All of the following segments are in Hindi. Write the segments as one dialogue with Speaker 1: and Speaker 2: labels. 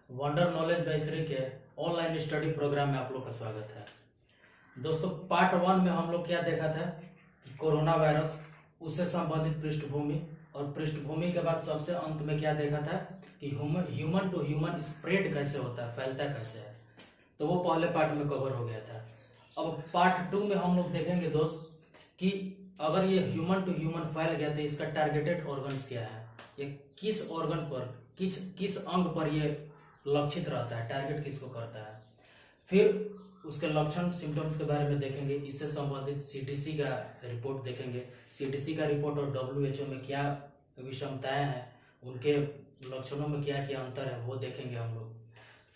Speaker 1: वंडर नॉलेज बाय श्री के ऑनलाइन स्टडी प्रोग्राम में आप लोग का स्वागत है। दोस्तों, पार्ट 1 में हम लोग क्या देखा था कि कोरोना वायरस, उससे संबंधित पृष्ठभूमि, और पृष्ठभूमि के बाद सबसे अंत में क्या देखा था कि ह्यूमन टू ह्यूमन स्प्रेड कैसे होता है, फैलता कैसे है। तो वो पहले पार्ट में कवर हो गया था। अब पार्ट 2 में हम लोग देखेंगे दोस्त कि अगर ये ह्यूमन टू ह्यूमन फैल गया तो इसका टारगेटेड ऑर्गन्स क्या है, ये किस ऑर्गन्स पर, किस अंग पर ये लक्षित रहता है, टारगेट किसको करता है। फिर उसके लक्षण सिम्टम्स के बारे में देखेंगे। इससे संबंधित सीडीसी का रिपोर्ट देखेंगे। सीडीसी का रिपोर्ट और डब्ल्यूएचओ में क्या विषमताएं हैं, उनके लक्षणों में क्या क्या अंतर है, वो देखेंगे हम लोग।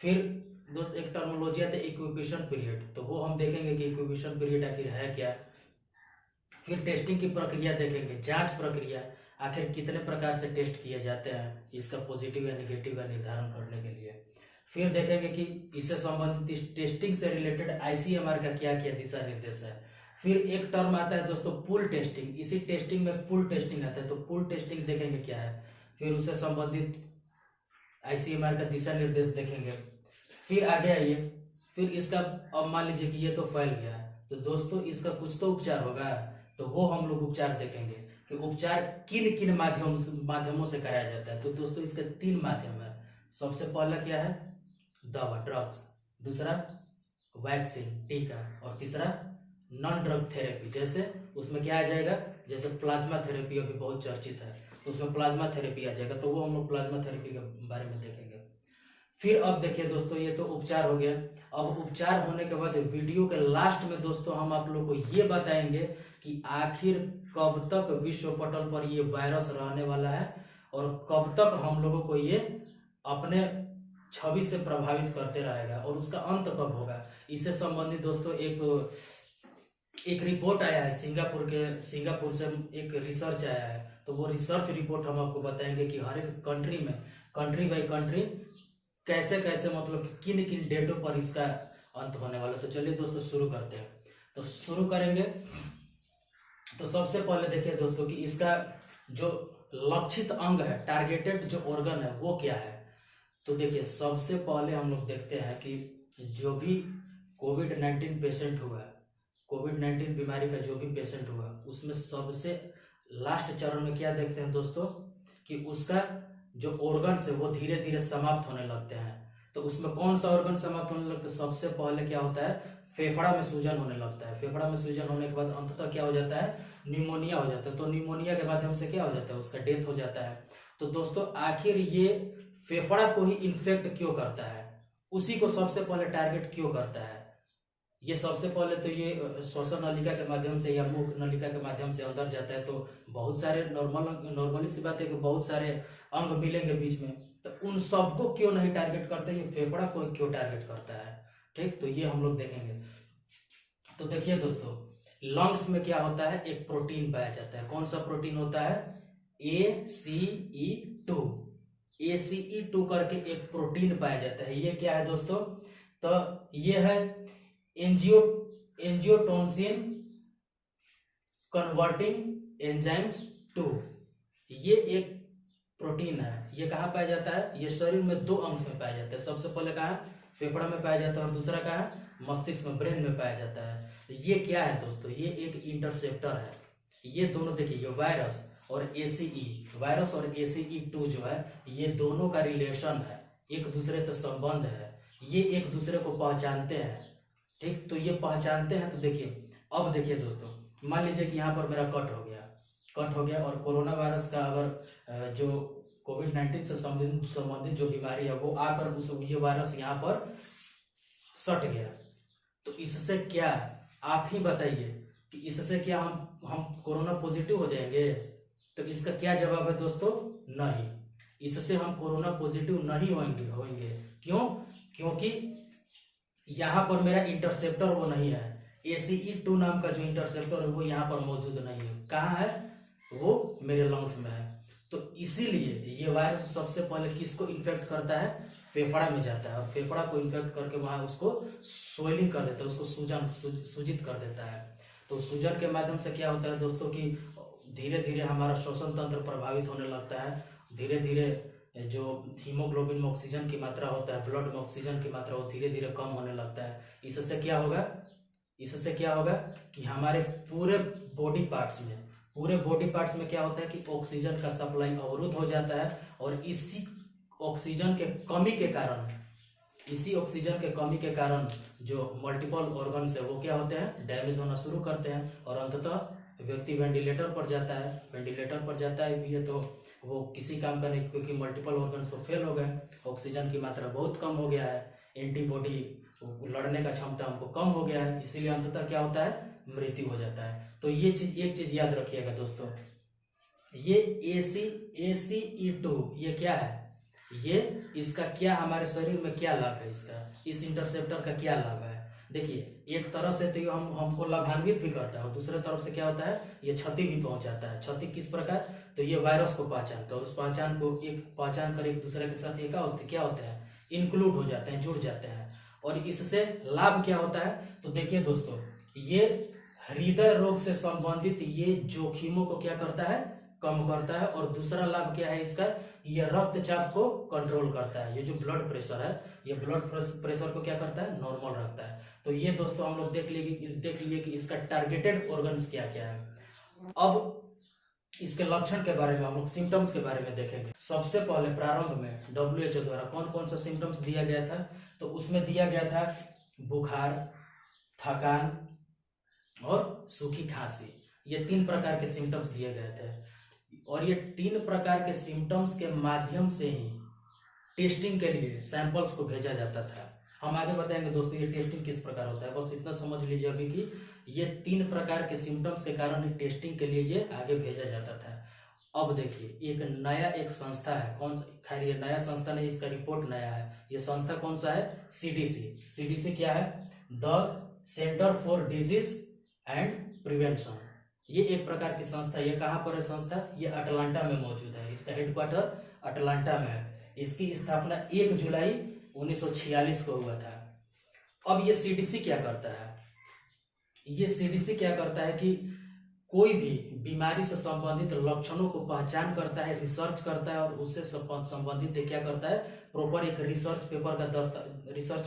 Speaker 1: फिर दोस्त एक टर्मोलॉजी आती है इक्विपेशन पीरियड, तो वो हम देखेंगे कि इक्विपेशन पीरियड आखिर है क्या। फिर टेस्टिंग की प्रक्रिया देखेंगे, जांच प्रक्रिया, आखिर कितने प्रकार से टेस्ट किए जाते हैं इसका पॉजिटिव या निगेटिव का निर्धारण करने के लिए। फिर देखेंगे कि इससे संबंधित टेस्टिंग से रिलेटेड आईसीएमआर का क्या क्या दिशा निर्देश है। फिर एक टर्म आता है दोस्तों पुल टेस्टिंग, इसी टेस्टिंग में पुल टेस्टिंग आता है, तो पुल टेस्टिंग देखेंगे क्या है। फिर उससे संबंधित आईसीएमआर का दिशा निर्देश देखेंगे। फिर आगे आइए, फिर इसका अब मान लीजिए कि ये तो फैल गया है, तो दोस्तों इसका कुछ तो उपचार होगा, तो वो हम लोग उपचार देखेंगे कि उपचार किन किन माध्यमों से कराया जाता है। तो दोस्तों इसके 3 माध्यम है। सबसे पहला क्या है, दवा, ड्रग्स, दूसरा वैक्सीन, टीका, और तीसरा नॉन ड्रग थेरेपी। जैसे उसमें क्या आ जाएगा, जैसे प्लाज्मा थेरेपी अभी बहुत चर्चित है, तो उसमें प्लाज्मा थेरेपी आ जाएगा, तो वो हम लोग प्लाज्मा थेरेपी के बारे में देखेंगे। फिर अब देखिए दोस्तों, ये तो उपचार हो गया। अब उपचार होने के बाद वीडियो के लास्ट में दोस्तों हम आप लोग को ये बताएंगे कि आखिर कब तक विश्व पटल पर ये वायरस रहने वाला है और कब तक हम लोगों को ये अपने छवि से प्रभावित करते रहेगा और उसका अंत कब होगा। इससे संबंधित दोस्तों एक रिपोर्ट आया है सिंगापुर से एक रिसर्च आया है, तो वो रिसर्च रिपोर्ट हम आपको बताएंगे कि हर एक कंट्री में, कंट्री बाई कंट्री, कैसे कैसे मतलब किन किन डेटों पर इसका अंत होने वाला। तो चलिए दोस्तों शुरू करते हैं। तो शुरू करेंगे तो सबसे पहले देखिए दोस्तों कि इसका जो लक्षित अंग है, टारगेटेड जो ऑर्गन है, वो क्या है। तो देखिए सबसे पहले हम लोग देखते हैं कि जो भी कोविड-19 पेशेंट हुआ, कोविड-19 बीमारी का जो भी पेशेंट हुआ, उसमें सबसे लास्ट चरण में क्या देखते हैं दोस्तों कि उसका जो ऑर्गन है वो धीरे धीरे समाप्त होने लगते हैं। तो उसमें कौन सा ऑर्गन समाप्त होने लगता है, सबसे पहले क्या होता है, फेफड़ा में सूजन होने लगता है। फेफड़ा में सूजन होने के बाद अंततः क्या हो जाता है, निमोनिया हो जाता है। तो निमोनिया के माध्यम से क्या हो जाता है, उसका डेथ हो जाता है। तो दोस्तों आखिर ये फेफड़ा को ही इन्फेक्ट क्यों करता है, उसी को सबसे पहले टारगेट क्यों करता है। ये सबसे पहले तो ये श्वसन नलिका के माध्यम से या मुख नलिका के माध्यम से अंदर जाता है, तो बहुत सारे नॉर्मली सी बात है कि बहुत सारे अंग मिलेंगे बीच में, तो उन सबको क्यों नहीं टारगेट करता है, ये फेफड़ा को क्यों टारगेट करता है। ठीक, तो ये हम लोग देखेंगे। तो देखिए दोस्तों, लंग्स में क्या होता है, एक प्रोटीन पाया जाता है। कौन सा प्रोटीन होता है, ACE2। ACE2 करके एक प्रोटीन पाया जाता है। ये क्या है दोस्तों, तो ये है एंजियोटेंसिन कन्वर्टिंग एंजाइम्स 2। ये एक प्रोटीन है। ये कहाँ पाया जाता है, ये शरीर में 2 अंश में पाया जाता है। सबसे पहले कहाँ है, फेफड़ा में पाया जाता है, और दूसरा कहाँ है, मस्तिष्क में, ब्रेन में पाया जाता है। तो ये क्या है दोस्तों, ये एक इंटरसेप्टर है। ये दोनों देखिए, ये वायरस और वायरस और ACE2 जो है, ये दोनों का रिलेशन है, एक दूसरे से संबंध है, ये एक दूसरे को पहचानते हैं। ठीक, तो ये पहचानते हैं। तो देखिए, अब देखिए दोस्तों, मान लीजिए कि यहाँ पर मेरा कट हो गया और कोरोना वायरस का अगर जो कोविड-19 से संबंधित जो बीमारी है वो आकर ये वायरस यहाँ पर सट गया, तो इससे क्या, आप ही बताइए कि इससे क्या हम कोरोना पॉजिटिव हो जाएंगे। तो इसका क्या जवाब है दोस्तों, नहीं, इससे हम कोरोना पॉजिटिव नहीं होंगे। क्यों, क्योंकि यहाँ पर मेरा इंटरसेप्टर वो नहीं है, ACE2 नाम का जो इंटरसेप्टर है वो यहाँ पर मौजूद नहीं है। कहाँ है, वो मेरे लंग्स में है। तो इसीलिए ये वायरस सबसे पहले किसको इन्फेक्ट करता है, फेफड़ा में जाता है, और फेफड़ा को इन्फेक्ट करके वहां उसको स्वेलिंग कर देता है, उसको सूजित कर देता है। तो सूजन के माध्यम से क्या होता है दोस्तों कि धीरे धीरे हमारा श्वसन तंत्र प्रभावित होने लगता है, धीरे धीरे जो हीमोग्लोबिन में ऑक्सीजन की मात्रा होता है, ब्लड में ऑक्सीजन की मात्रा, वो धीरे धीरे कम होने लगता है। इससे क्या होगा कि हमारे पूरे बॉडी पार्ट्स में क्या होता है कि ऑक्सीजन का सप्लाई अवरुद्ध हो जाता है, और इसी ऑक्सीजन के कमी के कारण जो मल्टीपल ऑर्गन्स है वो क्या होते हैं, डैमेज होना शुरू करते हैं, और अंततः व्यक्ति वेंटिलेटर पर जाता है भी है, तो वो किसी काम का नहीं, क्योंकि मल्टीपल ऑर्गन्स तो फेल हो गए, ऑक्सीजन की मात्रा बहुत कम हो गया है, एंटीबॉडी लड़ने का क्षमता हमको कम हो गया है, इसीलिए अंततः क्या होता है, मृत्यु हो जाता है। तो ये चीज, एक चीज याद रखिएगा दोस्तों, ये ACE2 ये क्या है, ये इसका क्या हमारे शरीर में क्या लाभ है, इस इंटरसेप्टर का क्या लाभ है। देखिए, एक तरह से तो हमको लाभान्वित भी करता है, और दूसरे तरफ से क्या होता है, ये क्षति भी पहुंचाता है। क्षति किस प्रकार, तो ये वायरस को पहचानता है, और उस पहचान कर एक दूसरे के साथ क्या होता है, इंक्लूड हो जाते हैं, जुड़ जाते हैं। और इससे लाभ क्या होता है, तो देखिए दोस्तों, ये हृदय रोग से संबंधित ये जोखिमों को क्या करता है, कम करता है। और दूसरा लाभ क्या है इसका, ये रक्तचाप को कंट्रोल करता है। ये जो ब्लड प्रेशर है, ये ब्लड प्रेशर को क्या करता है, नॉर्मल रखता है। तो ये दोस्तों हम लोग देख लिए कि इसका टारगेटेड ऑर्गन्स क्या क्या है। अब इसके लक्षण के बारे में, हम लोग सिम्टम्स के बारे में देखेंगे। सबसे पहले प्रारंभ में WHO द्वारा कौन कौन सा सिम्टम्स दिया गया था, तो उसमें दिया गया था बुखार, थकान और सूखी खांसी। ये 3 प्रकार के सिम्टम्स दिए गए थे, और ये 3 प्रकार के सिम्टम्स के माध्यम से ही टेस्टिंग के लिए सैंपल्स को भेजा जाता था। हम आगे बताएंगे दोस्तों ये टेस्टिंग किस प्रकार होता है, बस इतना समझ लीजिए अभी कि ये 3 प्रकार के सिम्टम्स के कारण ही टेस्टिंग के लिए ये आगे भेजा जाता था। अब देखिए, एक संस्था है, कौन, खैर ये नया संस्था नहीं, इसका रिपोर्ट नया है। ये संस्था कौन सा है, CDC क्या है, the centre for disease and prevention. ये एक प्रकार की संस्था, ये कहाँ पर है संस्था, ये अटलांटा में मौजूद है, इसका हेडक्वार्टर अटलांटा में है। इसकी स्थापना 1 जुलाई 1946 को हुआ था। अब ये CDC क्या करता है, ये CDC क्या करता है कि कोई भी बीमारी से संबंधित लक्षणों को पहचान करता है, रिसर्च करता है, और उससे संबंधित क्या करता है, प्रॉपर एक रिसर्च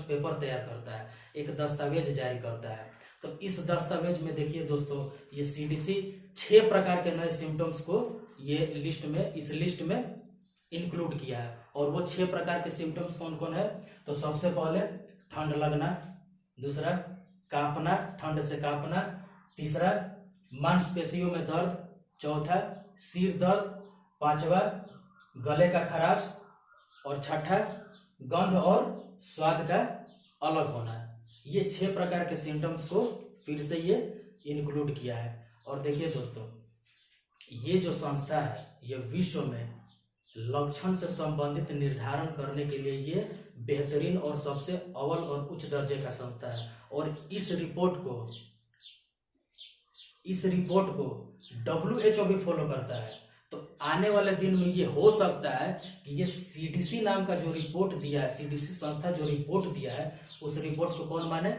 Speaker 1: पेपर तैयार करता है, एक दस्तावेज जारी करता है। तो इस दस्तावेज में देखिए दोस्तों, ये CDC 6 प्रकार के नए सिम्टम्स को ये इस लिस्ट में इंक्लूड किया है। और वो 6 प्रकार के सिम्टम्स कौन कौन है, तो सबसे पहले ठंड लगना, दूसरा कांपना, ठंड से कांपना, तीसरा मांसपेशियों में दर्द, चौथा सिर दर्द, पांचवा गले का खराश, और छठा गंध और स्वाद का अलग होना। ये 6 प्रकार के सिम्टम्स को फिर से ये इंक्लूड किया है। और देखिए दोस्तों, ये जो संस्था है, ये विश्व में लक्षण से संबंधित निर्धारण करने के लिए ये बेहतरीन और सबसे अव्वल और उच्च दर्जे का संस्था है। और इस रिपोर्ट को WHO भी फॉलो करता है। तो आने वाले दिन में ये हो सकता है कि ये CDC नाम का जो रिपोर्ट दिया है, CDC संस्था जो रिपोर्ट दिया है, उस रिपोर्ट को कौन माने,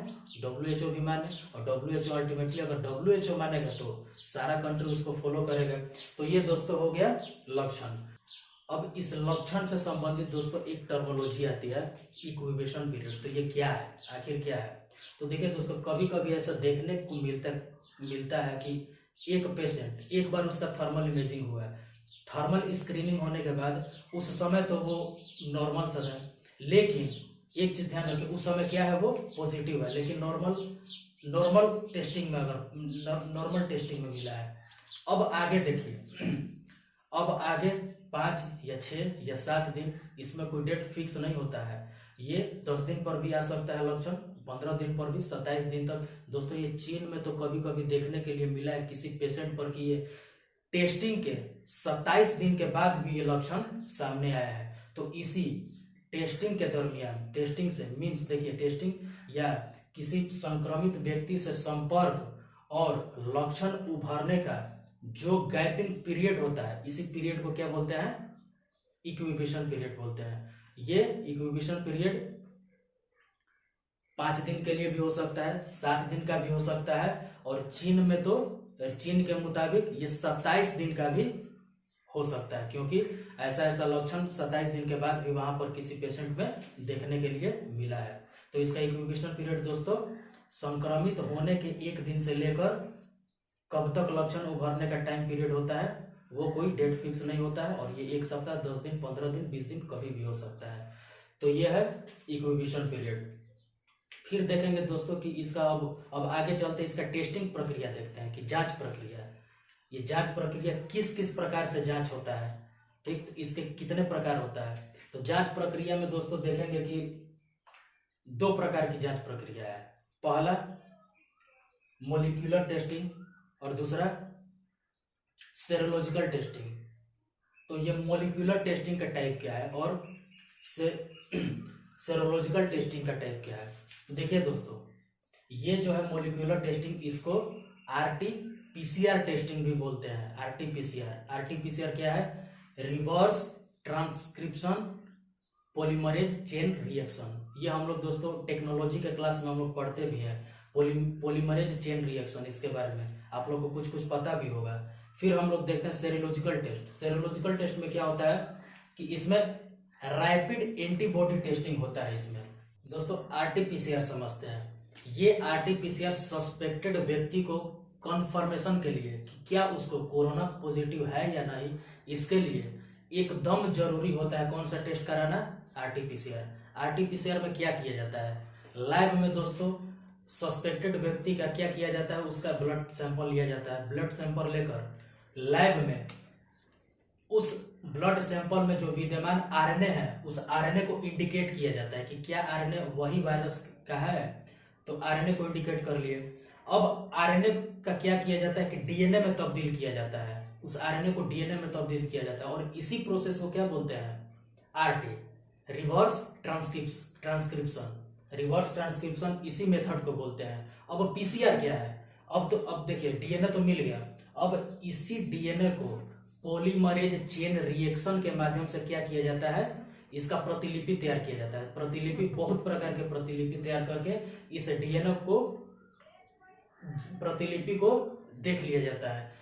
Speaker 1: WHO भी माने। और WHO अल्टीमेटली अगर WHO मानेगा तो सारा कंट्री उसको फॉलो करेगा। तो ये दोस्तों हो गया लक्षण। अब इस लक्षण से संबंधित दोस्तों एक टर्मिनोलॉजी आती है, इंक्यूबेशन पीरियड। तो ये क्या है, आखिर क्या है, तो देखिए दोस्तों, कभी कभी ऐसा देखने को मिलता है कि एक पेशेंट, एक बार उसका थर्मल इमेजिंग हुआ है, थर्मल स्क्रीनिंग होने के बाद उस समय तो वो नॉर्मल सा है, लेकिन एक चीज ध्यान रखिए, उस समय क्या है, वो पॉजिटिव है, लेकिन नॉर्मल टेस्टिंग में मिला है। अब आगे देखिए, अब आगे 5 या 6 या 7 दिन, इसमें कोई डेट फिक्स नहीं होता है। ये 10 दिन पर भी आ सकता है लक्षण, 15 दिन पर भी, 27 दिन तक। दोस्तों ये चीन में तो कभी कभी देखने के लिए मिला है किसी पेशेंट पर कि ये टेस्टिंग के 27 दिन के बाद भी ये लक्षण सामने आया है। तो इसी टेस्टिंग के दरमियान, टेस्टिंग से मीन्स देखिए, टेस्टिंग या किसी संक्रमित व्यक्ति से संपर्क और लक्षण उभरने का जो गैपिंग पीरियड होता है, इसी पीरियड को क्या बोलते हैं, इंक्यूबेशन पीरियड बोलते हैं। ये इंक्यूबेशन पीरियड 5 दिन के लिए भी हो सकता है, 7 दिन का भी हो सकता है, और चीन में तो, चीन के मुताबिक ये 27 दिन का भी हो सकता है, क्योंकि ऐसा ऐसा लक्षण 27 दिन के बाद भी वहां पर किसी पेशेंट में देखने के लिए मिला है। तो इसका इंक्यूबेशन पीरियड दोस्तों संक्रमित होने के 1 दिन से लेकर कब तक लक्षण उभरने का टाइम पीरियड होता है वो कोई डेट फिक्स नहीं होता है, और ये 1 सप्ताह, 10 दिन, 15 दिन, 20 दिन कभी भी हो सकता है। तो ये है इंक्यूबेशन पीरियड। फिर देखेंगे दोस्तों कि इसका अब आगे चलते इसका टेस्टिंग प्रक्रिया देखते हैं कि जांच प्रक्रिया, ये जांच प्रक्रिया किस किस प्रकार से जांच होता है, ठीक, तो इसके कितने प्रकार होता है। तो जांच प्रक्रिया में दोस्तों देखेंगे कि 2 प्रकार की जांच प्रक्रिया है। पहला मॉलिक्यूलर टेस्टिंग और दूसरा सेरोलॉजिकल टेस्टिंग। तो ये मॉलिक्यूलर टेस्टिंग का टाइप क्या है और सेरोलॉजिकल टेस्टिंग का टाइप क्या है। देखिए दोस्तों, ये जो है मॉलिक्यूलर टेस्टिंग, इसको आरटी-पीसीआर टेस्टिंग भी बोलते हैं। आरटी-पीसीआर क्या है? Reverse transcription polymerase chain reaction. ये हम लोग दोस्तों टेक्नोलॉजी के क्लास में हम लोग पढ़ते भी हैं, पॉलीमरेज चेन रिएक्शन, इसके बारे में आप लोग को कुछ कुछ पता भी होगा। फिर हम लोग देखते हैं सेरोलॉजिकल टेस्ट। सेरोलॉजिकल टेस्ट में क्या होता है कि इसमें रैपिड एंटीबॉडी टेस्टिंग होता है। इसमें दोस्तों आरटी-पीसीआर समझते हैं। ये आरटी-पीसीआर सस्पेक्टेड व्यक्ति को कंफर्मेशन के लिए कि क्या उसको कोरोना पॉजिटिव है या नहीं, इसके लिए एकदम जरूरी होता है कौन सा टेस्ट कराना? आरटी-पीसीआर। आरटी-पीसीआर में क्या किया जाता है? लैब में दोस्तों सस्पेक्टेड व्यक्ति का क्या किया जाता है? उसका ब्लड सैंपल लिया जाता है। ब्लड सैंपल लेकर लैब में उस ब्लड सैंपल में जो विद्यमान आरएनए है, उस आरएनए को इंडिकेट किया जाता है कि क्या आरएनए वही वायरस का है। तो आरएनए को इंडिकेट कर लिए। अब आरएनए का क्या किया जाता है कि डीएनए में तब्दील किया जाता है। उस आरएनए को डीएनए में तब्दील किया जाता है, और इसी प्रोसेस को क्या बोलते हैं? RT, reverse transcription. Reverse transcription इसी मेथड को बोलते हैं। अब पीसीआर क्या है? अब देखिए डीएनए तो मिल गया, अब इसी डीएनए को पॉलीमरेज चेन रिएक्शन के माध्यम से क्या किया जाता है? इसका प्रतिलिपि तैयार किया जाता है। प्रतिलिपि, बहुत प्रकार के प्रतिलिपि तैयार करके इस डीएनए को, प्रतिलिपि को देख लिया जाता है,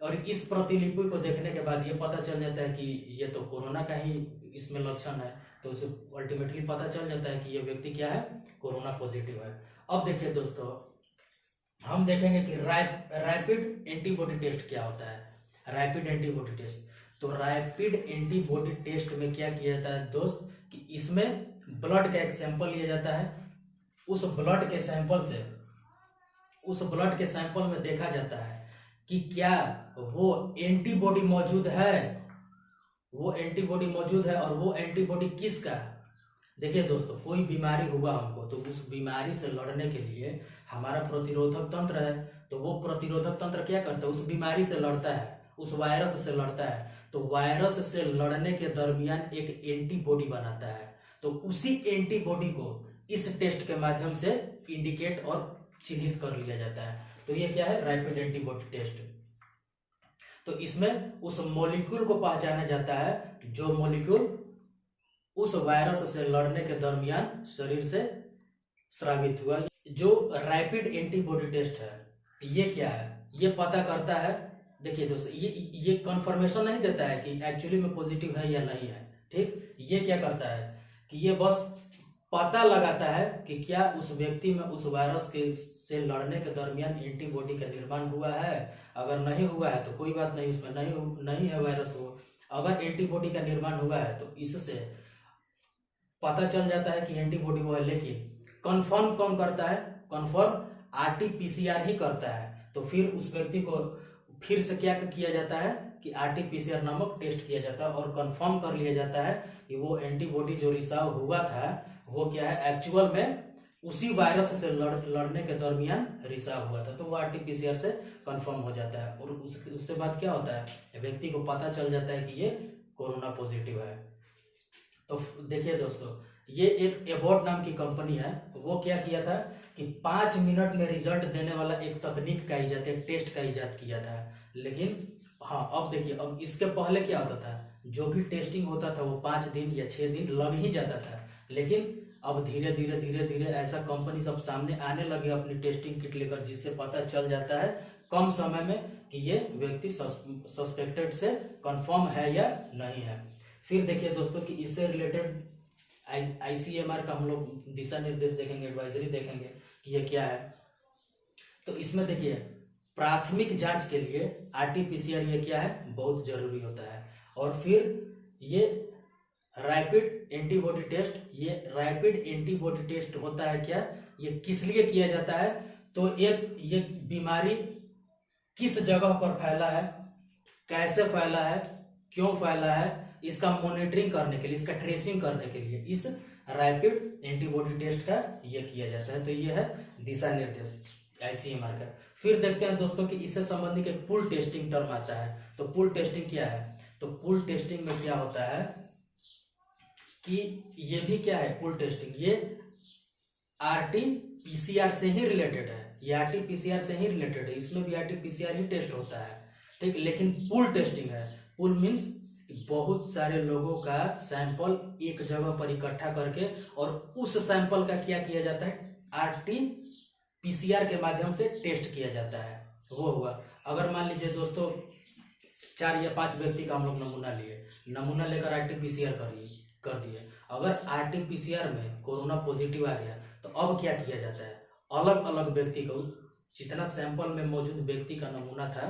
Speaker 1: और इस प्रतिलिपि को देखने के बाद ये पता चल जाता है कि ये तो कोरोना का ही इसमें लक्षण है। तो उसे अल्टीमेटली पता चल जाता है कि ये व्यक्ति क्या है? कोरोना पॉजिटिव है। अब देखिए दोस्तों, हम देखेंगे कि रैपिड एंटीबॉडी टेस्ट क्या होता है। रैपिड एंटीबॉडी टेस्ट, तो रैपिड एंटीबॉडी टेस्ट में क्या किया जाता है दोस्त कि इसमें ब्लड का एक सैंपल लिया जाता है। उस ब्लड के सैंपल में देखा जाता है कि क्या वो एंटीबॉडी मौजूद है, और वो एंटीबॉडी किसका? देखिए दोस्तों, कोई बीमारी हुआ हमको, तो उस बीमारी से लड़ने के लिए हमारा प्रतिरोधक तंत्र है, तो वो प्रतिरोधक तंत्र क्या करता है? उस बीमारी से लड़ता है, उस वायरस से लड़ता है। तो वायरस से लड़ने के दरमियान एक एंटीबॉडी बनाता है, तो उसी एंटीबॉडी को इस टेस्ट के माध्यम से इंडिकेट और चिन्हित कर लिया जाता है। तो ये क्या है? Rapid antibody test. तो इसमें उस मॉलिक्यूल को पहचाना जाता है जो मॉलिक्यूल उस वायरस से लड़ने के दरमियान शरीर से स्रावित हुआ। जो रैपिड एंटीबॉडी टेस्ट है, ये क्या है? ये पता करता है, देखिए दोस्तों, ये कंफर्मेशन नहीं देता है कि एक्चुअली में पॉजिटिव है या नहीं है, ठीक। ये क्या करता है कि ये बस पता लगाता है कि क्या उस व्यक्ति में उस वायरस के से लड़ने के दरमियान एंटीबॉडी का निर्माण हुआ है। अगर नहीं हुआ है तो कोई बात नहीं, उसमें नहीं है वायरस हो। अगर एंटीबॉडी का निर्माण हुआ है तो इससे पता चल जाता है कि एंटीबॉडी वो है। लेकिन कंफर्म कौन करता है? कंफर्म आरटी-पीसीआर ही करता है। तो फिर उस व्यक्ति को फिर से क्या किया जाता है कि आरटी-पीसीआर नामक टेस्ट किया जाता है, और कंफर्म कर लिया जाता है कि वो एंटीबॉडी जो रिसाव हुआ था वो क्या है? एक्चुअल में उसी वायरस से लड़ने के दरमियान रिसाव हुआ था। तो वो आरटी-पीसीआर से कंफर्म हो जाता है, और उससे बाद क्या होता है? व्यक्ति को पता चल जाता है कि ये कोरोना पॉजिटिव है। तो देखिए दोस्तों, ये एक एबॉट नाम की कंपनी है। वो क्या किया था कि 5 मिनट में रिजल्ट देने वाला एक तकनीक का इजाद, एक टेस्ट का इजाद किया था। लेकिन हाँ, अब देखिए, अब इसके पहले क्या होता था? जो भी टेस्टिंग होता था वो 5 दिन या 6 दिन लग ही जाता था। लेकिन अब धीरे धीरे ऐसा कंपनी सब सामने आने लगे अपनी टेस्टिंग किट लेकर, जिससे पता चल जाता है कम समय में कि ये व्यक्ति सस्पेक्टेड से कंफर्म है या नहीं है। फिर देखिए दोस्तों कि इससे रिलेटेड ICMR का हम लोग दिशा निर्देश देखेंगे, एडवाइजरी देखेंगे कि ये क्या है। तो इसमें देखिए प्राथमिक जांच के लिए RT-PCR ये क्या है, बहुत जरूरी होता है। और फिर ये रैपिड एंटीबॉडी टेस्ट, ये रैपिड एंटीबॉडी टेस्ट होता है क्या, ये किस लिए किया जाता है, तो एक ये बीमारी किस जगह पर फैला है, कैसे फैला है, क्यों फैला है, इसका मॉनिटरिंग करने के लिए, इसका ट्रेसिंग करने के लिए इस रैपिड एंटीबॉडी टेस्ट का ये किया जाता है। तो ये है दिशा निर्देश ICMR का। फिर देखते हैं दोस्तों कि इससे संबंधित एक पुल टेस्टिंग टर्म आता है। तो पुल टेस्टिंग क्या है, तो पुल टेस्टिंग में क्या होता है कि ये भी क्या है, पुल टेस्टिंग ये RT-PCR से ही रिलेटेड है, ये RT-PCR से ही रिलेटेड है, इसमें भी RT-PCR ही टेस्ट होता है, ठीक। लेकिन पुल टेस्टिंग है, पुल मीन्स बहुत सारे लोगों का सैंपल एक जगह पर इकट्ठा करके और उस सैंपल का क्या किया जाता है, RT-PCR के माध्यम से टेस्ट किया जाता है। वो हुआ, अगर मान लीजिए दोस्तों 4 या 5 व्यक्ति का हम लोग नमूना लिए, नमूना लेकर RT-PCR कर दिए, अगर RT-PCR में कोरोना पॉजिटिव आ गया तो अब क्या किया जाता है, अलग अलग व्यक्ति को, जितना सैंपल में मौजूद व्यक्ति का नमूना था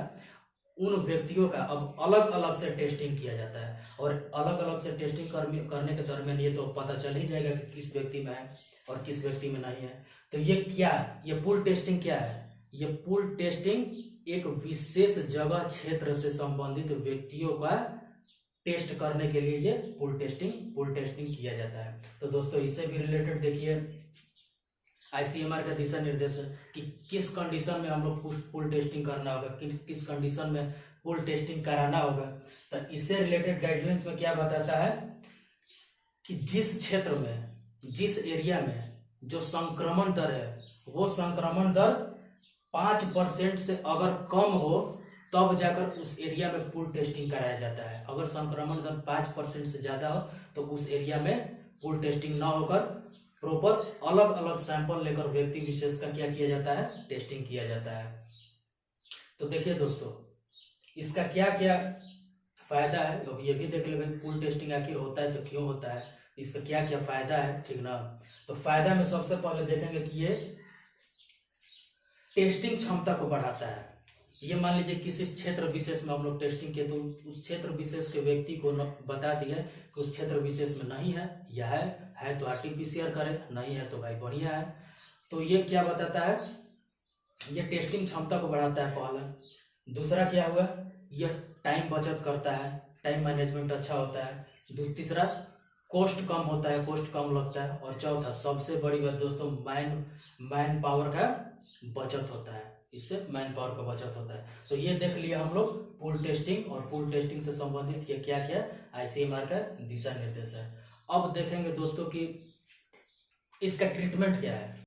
Speaker 1: उन व्यक्तियों का अब अलग अलग से टेस्टिंग किया जाता है। और अलग अलग से टेस्टिंग करने के दरमियान ये तो पता चल ही जाएगा कि किस व्यक्ति में है और किस व्यक्ति में नहीं है। तो ये क्या, ये पुल टेस्टिंग क्या है, ये पुल टेस्टिंग एक विशेष जगह क्षेत्र से संबंधित व्यक्तियों का टेस्ट करने के लिए ये पुल टेस्टिंग किया जाता है। तो दोस्तों इससे भी रिलेटेड देखिए ICMR का दिशा निर्देश है कि किस कंडीशन में हम लोग पुल टेस्टिंग करना होगा, किस कंडीशन में पुल टेस्टिंग कराना होगा। तो इससे रिलेटेड गाइडलाइंस में क्या बताता है कि जिस क्षेत्र में, जिस एरिया में जो संक्रमण दर है वो संक्रमण दर 5% से अगर कम हो तब जाकर उस एरिया में पुल टेस्टिंग कराया जाता है। अगर संक्रमण दर 5% से ज्यादा हो तो उस एरिया में पुल टेस्टिंग ना होकर प्रॉपर अलग अलग सैंपल लेकर व्यक्ति विशेष का क्या किया जाता है, टेस्टिंग किया जाता है। तो देखिए दोस्तों इसका क्या क्या फायदा है, अब ये भी देख ले पुल टेस्टिंग आखिर होता है तो क्यों होता है, इसका क्या क्या फायदा है, ठीक ना। तो फायदा में सबसे पहले देखेंगे कि ये टेस्टिंग क्षमता को बढ़ाता है। ये मान लीजिए किसी क्षेत्र विशेष में हम लोग टेस्टिंग किए तो उस क्षेत्र विशेष के व्यक्ति को बता दिया कि उस क्षेत्र विशेष में नहीं है या है तो RT-PCR करे, नहीं है तो भाई बढ़िया है। तो ये क्या बताता है, ये टेस्टिंग क्षमता को बढ़ाता है पहला। दूसरा क्या हुआ, यह टाइम बचत करता है, टाइम मैनेजमेंट अच्छा होता है। तीसरा कॉस्ट कम होता है, कॉस्ट कम लगता है। और चौथा सबसे बड़ी बात दोस्तों मैन पावर का बचत होता है, इससे मैन पावर का बचत होता है। तो ये देख लिया हम लोग पुल टेस्टिंग, और पुल टेस्टिंग से संबंधित ये क्या क्या ICMR का दिशा निर्देश है। अब देखेंगे दोस्तों कि इसका ट्रीटमेंट क्या है।